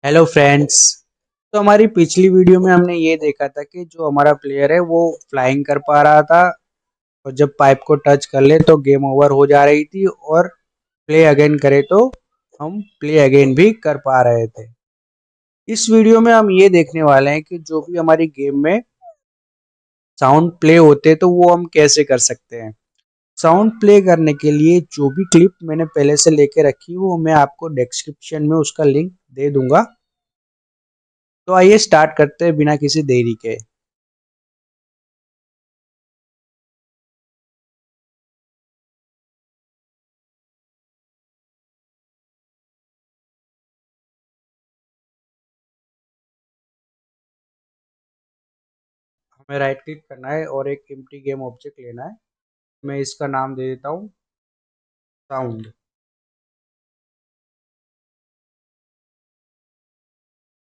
Hello friends. तो हमारी पिछली वीडियो में हमने ये देखा था कि जो हमारा प्लेयर है वो फ्लाइंग कर पा रहा था और जब पाइप को टच कर ले तो गेम ओवर हो जा रही थी और प्ले अगेन करे तो हम प्ले अगेन भी कर पा रहे थे। इस वीडियो में हम ये देखने वाले हैं कि जो भी हमारी गेम में साउंड प्ले होते तो वो हम कैसे कर सकते हैं। साउंड प्ले करने के लिए जो भी क्लिप मैंने पहले से लेके रखी वो मैं आपको डिस्क्रिप्शन में उसका लिंक दे दूंगा। तो आइए स्टार्ट करते हैं बिना किसी देरी के। हमें राइट क्लिक करना है और एक एम्प्टी गेम ऑब्जेक्ट लेना है। मैं इसका नाम दे देता हूँ साउंड।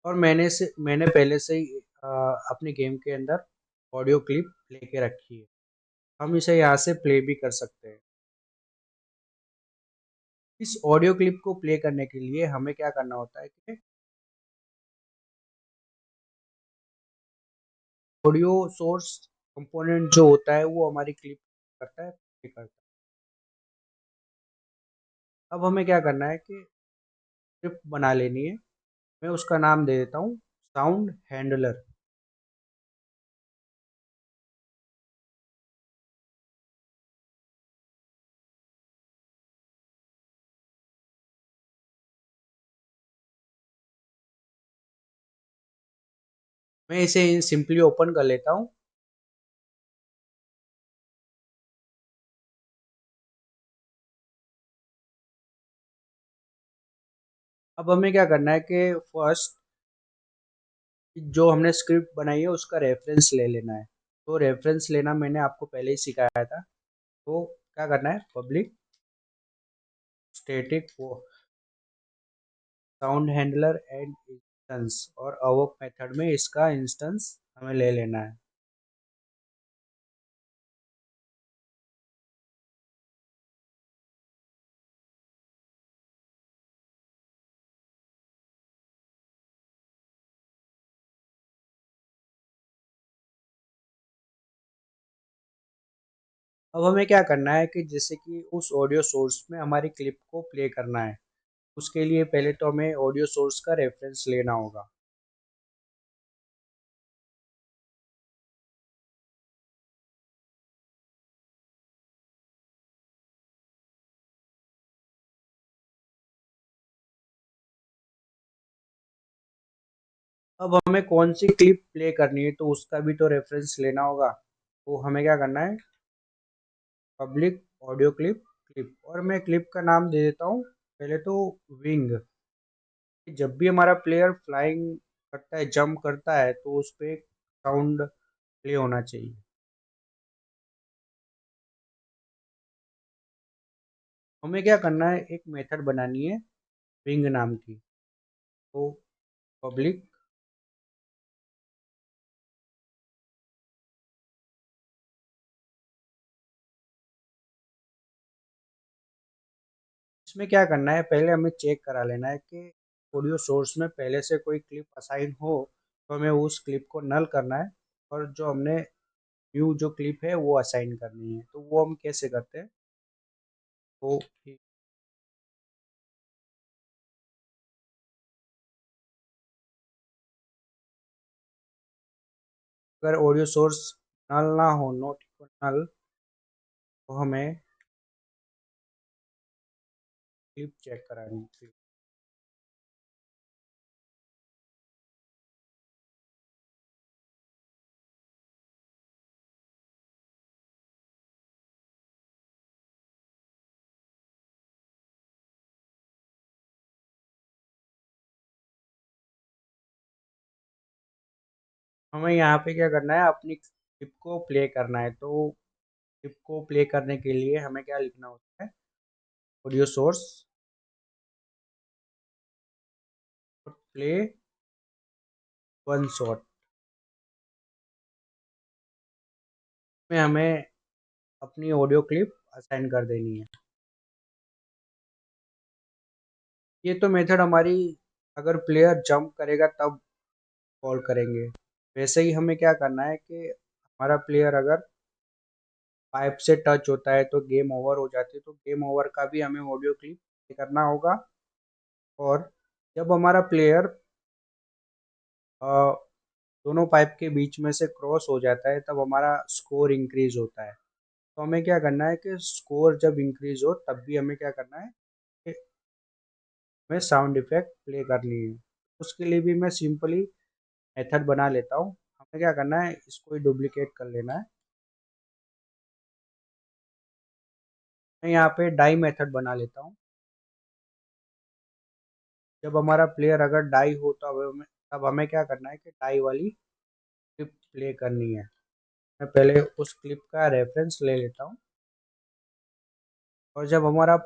और मैंने पहले से ही अपने गेम के अंदर ऑडियो क्लिप लेके रखी है। हम इसे यहाँ से प्ले भी कर सकते हैं। इस ऑडियो क्लिप को प्ले करने के लिए हमें क्या करना होता है कि ऑडियो सोर्स कंपोनेंट जो होता है वो हमारी क्लिप करता है, प्ले करता है। अब हमें क्या करना है कि स्क्रिप्ट बना लेनी है। मैं उसका नाम दे देता हूँ साउंड हैंडलर। मैं इसे सिंपली ओपन कर लेता हूँ। अब हमें क्या करना है कि फर्स्ट जो हमने स्क्रिप्ट बनाई है उसका रेफरेंस ले लेना है। तो रेफरेंस लेना मैंने आपको पहले ही सिखाया था। तो क्या करना है, public static sound handler and instance और अवोक मेथड में इसका इंस्टेंस हमें ले लेना है। अब हमें क्या करना है कि जैसे कि उस ऑडियो सोर्स में हमारी क्लिप को प्ले करना है, उसके लिए पहले तो हमें ऑडियो सोर्स का रेफरेंस लेना होगा। अब हमें कौन सी क्लिप प्ले करनी है तो उसका भी तो रेफरेंस लेना होगा। तो हमें क्या करना है, पब्लिक ऑडियो क्लिप क्लिप और मैं क्लिप का नाम दे देता हूँ पहले तो विंग। जब भी हमारा प्लेयर फ्लाइंग करता है, जंप करता है, तो उस पे साउंड प्ले होना चाहिए। हमें क्या करना है, एक मेथड बनानी है विंग नाम की। तो पब्लिक इसमें क्या करना है, पहले हमें चेक करा लेना है कि ऑडियो सोर्स में पहले से कोई क्लिप असाइन हो तो हमें उस क्लिप को नल करना है और जो हमने न्यू जो क्लिप है वो असाइन करनी है। तो वो हम कैसे करते हैं, तो अगर ऑडियो सोर्स नल ना हो, नॉट इक्वल नल, तो हमें क्लिप चेक करानी है। हमें यहाँ पे क्या करना है, अपनी क्लिप को प्ले करना है। तो क्लिप को प्ले करने के लिए हमें क्या लिखना होता है, audio source play one shot में हमें अपनी ऑडियो क्लिप असाइन कर देनी है। ये तो मेथड हमारी अगर प्लेयर जंप करेगा तब कॉल करेंगे। वैसे ही हमें क्या करना है कि हमारा प्लेयर अगर पाइप से टच होता है तो गेम ओवर हो जाती है, तो गेम ओवर का भी हमें ऑडियो क्लिप करना होगा। और जब हमारा प्लेयर दोनों पाइप के बीच में से क्रॉस हो जाता है तब हमारा स्कोर इंक्रीज होता है। तो हमें क्या करना है कि स्कोर जब इंक्रीज हो तब भी हमें क्या करना है कि हमें साउंड इफेक्ट प्ले करनी है। उसके लिए भी मैं सिंपली मेथड बना लेता हूँ। हमें क्या करना है, इसको ही डुप्लीकेट कर लेना है। मैं यहाँ पे डाई मेथड बना लेता हूँ। जब हमारा प्लेयर अगर डाई हो तो तब हमें क्या करना है कि डाई वाली क्लिप प्ले करनी है। मैं पहले उस क्लिप का रेफरेंस ले लेता हूँ। और जब हमारा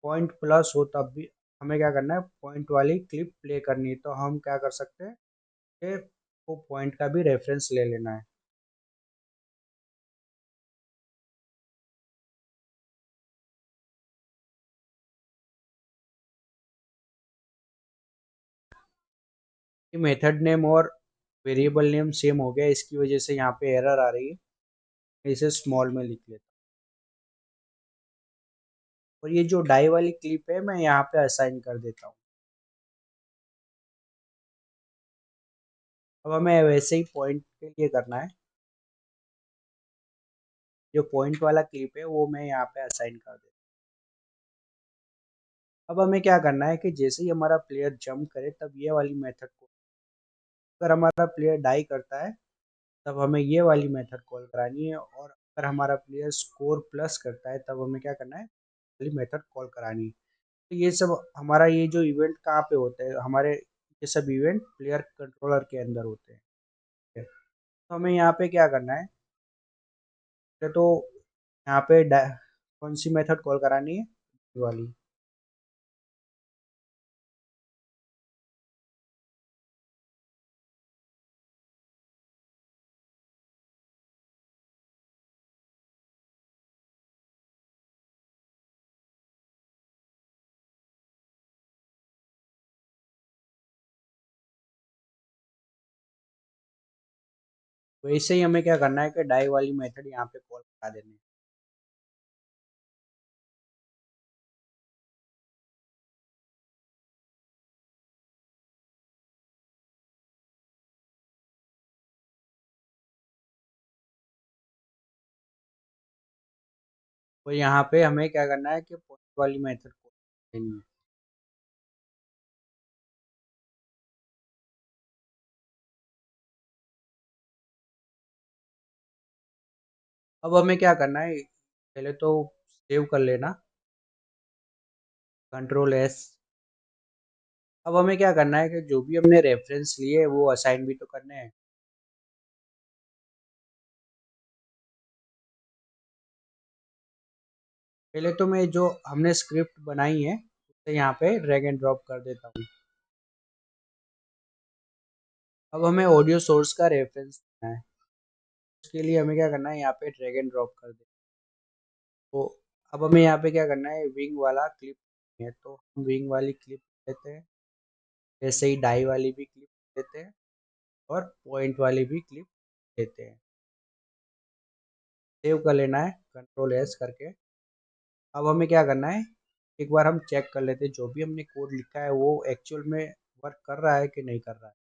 पॉइंट प्लस हो तब भी हमें क्या करना है, पॉइंट वाली क्लिप प्ले करनी है। तो हम क्या कर सकते हैं कि वो पॉइंट का भी रेफरेंस ले लेना है। ये मेथड नेम और वेरिएबल नेम सेम हो गया, इसकी वजह से यहाँ पे एरर आ रही है। मैं इसे स्मॉल में लिख लेता हूँ। और ये जो डाई वाली क्लिप है मैं यहाँ पे असाइन कर देता हूँ। अब हमें वैसे ही पॉइंट के लिए करना है। जो पॉइंट वाला क्लिप है वो मैं यहाँ पे असाइन कर देता हूँ। अब हमें क्या करना है कि जैसे ही हमारा प्लेयर जंप करे तब ये वाली मेथड को, अगर हमारा प्लेयर डाई करता है तब हमें ये वाली मेथड कॉल करानी है। और अगर हमारा प्लेयर स्कोर प्लस करता है तब हमें क्या करना है, वाली मेथड कॉल करानी है। तो ये सब हमारा, ये जो इवेंट कहाँ पे होते हैं हमारे, ये सब इवेंट प्लेयर कंट्रोलर के अंदर होते हैं। ठीक है? तो हमें यहाँ पे क्या करना है, तो यहाँ पे कौन सी मेथड कॉल करानी है, ये वाली। वैसे ही हमें क्या करना है कि डाई वाली मेथड यहाँ पे कॉल करा देनी है। तो यहाँ पे हमें क्या करना है कि पॉइंट वाली मेथड कॉल देनी है। अब हमें क्या करना है, पहले तो सेव कर लेना, कंट्रोल S। अब हमें क्या करना है कि जो भी हमने रेफरेंस लिए वो असाइन भी तो करने हैं। पहले तो मैं जो हमने स्क्रिप्ट बनाई है उसे यहाँ पे ड्रैग एंड ड्रॉप कर देता हूँ। अब हमें ऑडियो सोर्स का रेफरेंस देना है। उसके लिए हमें क्या करना है, यहाँ पे ड्रैग एंड ड्रॉप कर दे। तो अब हमें यहाँ पे क्या करना है, विंग वाला क्लिप है तो हम विंग वाली क्लिप लेते हैं। जैसे ही डाई वाली भी क्लिप लेते हैं और पॉइंट वाली भी क्लिप लेते हैं। सेव कर लेना है कंट्रोल S करके। अब हमें क्या करना है, एक बार हम चेक कर लेते हैं जो भी हमने कोड लिखा है वो एक्चुअल में वर्क कर रहा है कि नहीं कर रहा है।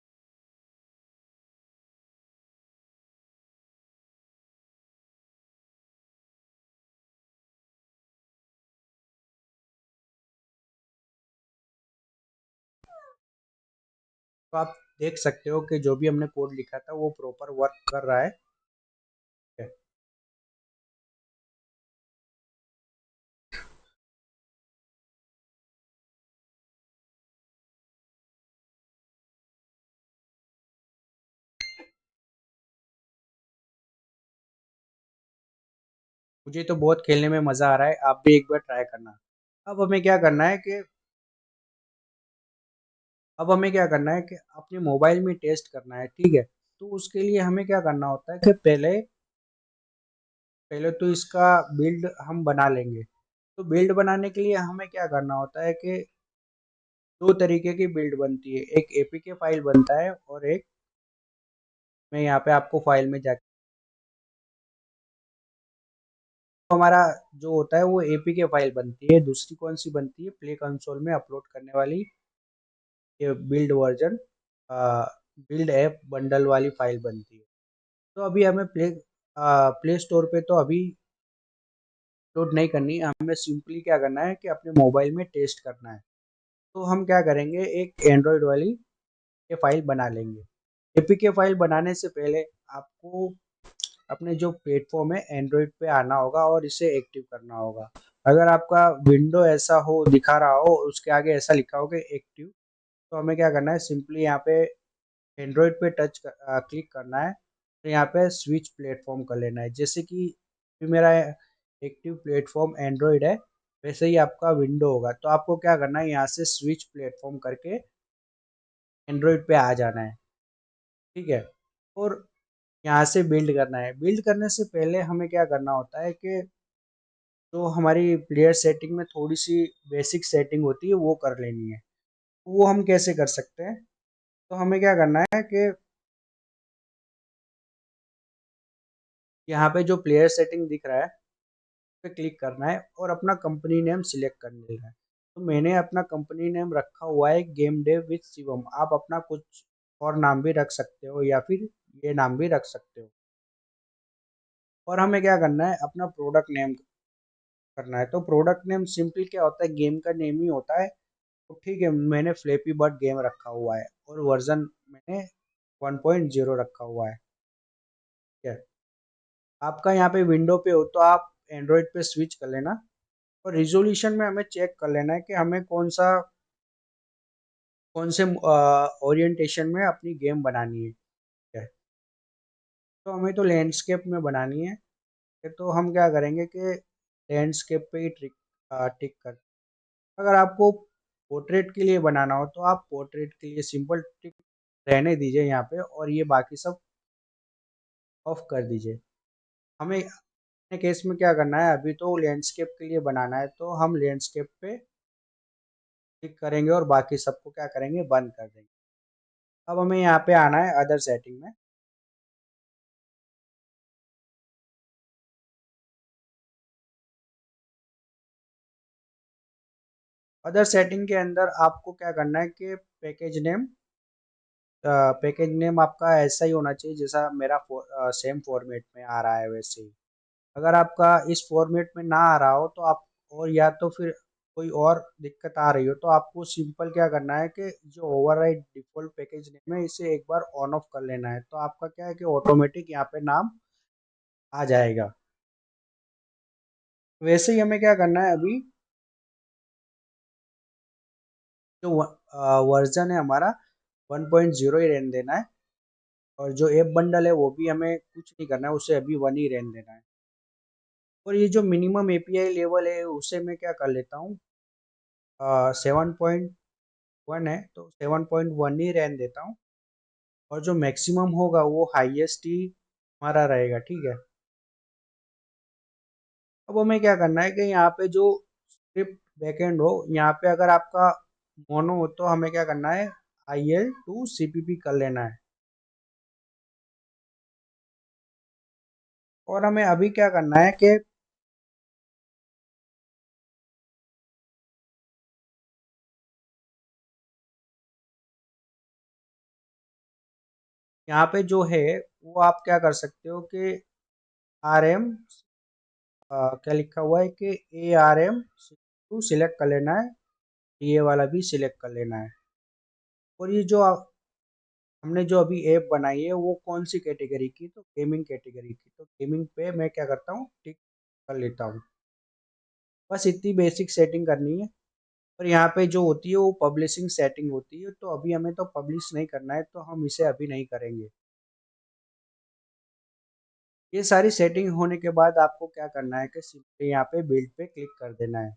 तो आप देख सकते हो कि जो भी हमने कोड लिखा था वो प्रॉपर वर्क कर रहा है। मुझे तो बहुत खेलने में मजा आ रहा है, आप भी एक बार ट्राई करना। अब हमें क्या करना है कि अब हमें क्या करना है कि अपने मोबाइल में टेस्ट करना है, ठीक है। तो उसके लिए हमें क्या करना होता है कि पहले पहले तो इसका बिल्ड हम बना लेंगे। तो बिल्ड बनाने के लिए हमें क्या करना होता है कि दो तरीके की बिल्ड बनती है, एक एपीके फाइल बनता है और एक, मैं यहाँ पे आपको फाइल में जाके, तो हमारा जो होता है वो एपीके फाइल बनती है। दूसरी कौन सी बनती है, प्ले कंसोल में अपलोड करने वाली ये build version, build app bundle वाली फाइल बनती है। तो अभी हमें प्ले स्टोर पे तो अभी अपलोड नहीं करनी है, हमें सिंपली क्या करना है कि अपने मोबाइल में टेस्ट करना है। तो हम क्या करेंगे, एक एंड्रॉयड वाली ये फाइल बना लेंगे। एपीके फाइल बनाने से पहले आपको अपने जो प्लेटफॉर्म है एंड्रॉयड पे आना होगा और इसे एक्टिव करना होगा। अगर आपका विंडो ऐसा हो दिखा रहा हो, उसके आगे ऐसा लिखा हो कि एक्टिव, तो हमें क्या करना है, सिंपली यहाँ पे एंड्रॉयड पे क्लिक करना है। तो यहाँ पे स्विच प्लेटफॉर्म कर लेना है। जैसे कि अभी मेरा एक्टिव प्लेटफॉर्म एंड्रॉयड है, वैसे ही आपका विंडो होगा। तो आपको क्या करना है, यहाँ से स्विच प्लेटफॉर्म करके एंड्रॉयड पे आ जाना है, ठीक है। और यहाँ से बिल्ड करना है। बिल्ड करने से पहले हमें क्या करना होता है कि जो हमारी प्लेयर सेटिंग में थोड़ी सी बेसिक सेटिंग होती है वो कर लेनी है। वो हम कैसे कर सकते हैं, तो हमें क्या करना है कि यहाँ पे जो प्लेयर सेटिंग दिख रहा है पे क्लिक करना है और अपना कंपनी नेम सिलेक्ट कर लेना है। तो मैंने अपना कंपनी नेम रखा हुआ है गेम डेव विद शिवम। आप अपना कुछ और नाम भी रख सकते हो या फिर ये नाम भी रख सकते हो। और हमें क्या करना है, अपना प्रोडक्ट नेम करना है। तो प्रोडक्ट नेम सिंपल क्या होता है, गेम का नेम ही होता है। तो ठीक है, मैंने फ्लेपी बर्ड गेम रखा हुआ है और वर्जन मैंने 1.0 रखा हुआ है, ठीक है। आपका यहाँ पे विंडो पे हो तो आप एंड्रॉयड पे स्विच कर लेना। और रिजोल्यूशन में हमें चेक कर लेना है कि हमें कौन से ओरिएंटेशन में अपनी गेम बनानी है, ठीक है। तो हमें तो लैंडस्केप में बनानी है, तो हम क्या करेंगे कि लैंडस्केप पे ही टिक कर। अगर आपको पोर्ट्रेट के लिए बनाना हो तो आप पोर्ट्रेट के लिए सिंपल टिक रहने दीजिए यहाँ पे, और ये बाकी सब ऑफ कर दीजिए। हमें अपने केस में क्या करना है, अभी तो लैंडस्केप के लिए बनाना है, तो हम लैंडस्केप पे क्लिक करेंगे और बाकी सबको क्या करेंगे, बंद कर देंगे। अब हमें यहाँ पे आना है अदर सेटिंग में। अदर सेटिंग के अंदर आपको क्या करना है कि पैकेज नेम आपका ऐसा ही होना चाहिए जैसा मेरा सेम फॉर्मेट में आ रहा है वैसे ही। अगर आपका इस फॉर्मेट में ना आ रहा हो तो आप, और या तो फिर कोई और दिक्कत आ रही हो, तो आपको सिंपल क्या करना है कि जो ओवरराइड डिफॉल्ट पैकेज नेम है इसे एक बार ऑन ऑफ कर लेना है। तो आपका क्या है कि ऑटोमेटिक यहाँ पे नाम आ जाएगा। वैसे ही हमें क्या करना है, अभी जो वर्जन है हमारा 1.0 ही रहने देना है। और जो ऐप बंडल है वो भी हमें कुछ नहीं करना है, उसे अभी 1 ही रहने देना है। और ये जो मिनिमम एपीआई लेवल है उसे मैं क्या कर लेता हूँ, 7.1 है तो 7.1 ही रहने देता हूँ। और जो मैक्सिमम होगा वो हाईएस्ट ही हमारा रहेगा, ठीक है। अब हमें क्या करना है कि यहाँ पे जो स्क्रिप्ट बैकएंड हो, यहाँ पे अगर आपका मोनो हो तो हमें क्या करना है, IL टू CPP कर लेना है। और हमें अभी क्या करना है कि यहाँ पे जो है वो आप क्या कर सकते हो कि RM, क्या लिखा हुआ है कि ARM टू सिलेक्ट कर लेना है, ये वाला भी सिलेक्ट कर लेना है। और ये जो हमने जो अभी ऐप बनाई है वो कौन सी कैटेगरी की, तो गेमिंग कैटेगरी की। तो गेमिंग पे मैं क्या करता हूँ, टिक कर लेता हूँ। बस इतनी बेसिक सेटिंग करनी है। और यहाँ पे जो होती है वो पब्लिशिंग सेटिंग होती है, तो अभी हमें तो पब्लिश नहीं करना है तो हम इसे अभी नहीं करेंगे। ये सारी सेटिंग होने के बाद आपको क्या करना है कि सिंपली यहाँ पे बिल्ड पे क्लिक कर देना है।